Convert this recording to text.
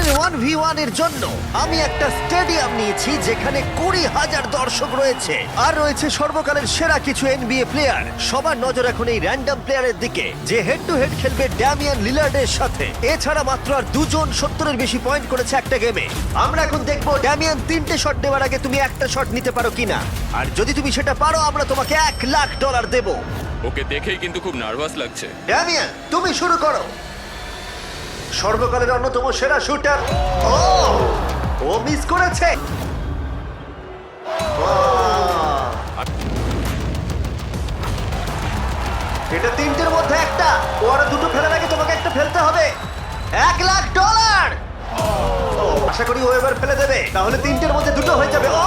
আজকের 1v1 এর জন্য আমি একটা স্টেডিয়াম নিয়েছি যেখানে 20,000 দর্শক রয়েছে আর রয়েছে সর্বকালের সেরা কিছু এনবিএ প্লেয়ার। সবার নজর এখন এই র্যান্ডম প্লেয়ারের দিকে যে হেড টু হেড খেলবে ড্যামিয়ান লিলার্ডের সাথে। এছাড়া মাত্র আর দুজন 70-এর বেশি পয়েন্ট করেছে একটা গেমে। আমরা এখন দেখবো ড্যামিয়ান 3টে শট নেওয়ার আগে তুমি একটা শট নিতে পারো কিনা, আর যদি তুমি সেটা পারো আমরা তোমাকে $1,00,000 দেবো। ওকে দেখেই কিন্তু খুব নার্ভাস লাগছে। ড্যামিয়ান তুমি শুরু করো। সর্বকালের অন্যতম সেরা শুটার। ও মিস করেছে। এটা 3টের মধ্যে একটা। ও আরো দুটো ফেলার আগে তোমাকে একটা ফেলতে হবে। $1,00,000। আশা করি ও এবার ফেলে দেবে, তাহলে 3টের মধ্যে দুটো হয়ে যাবে। ও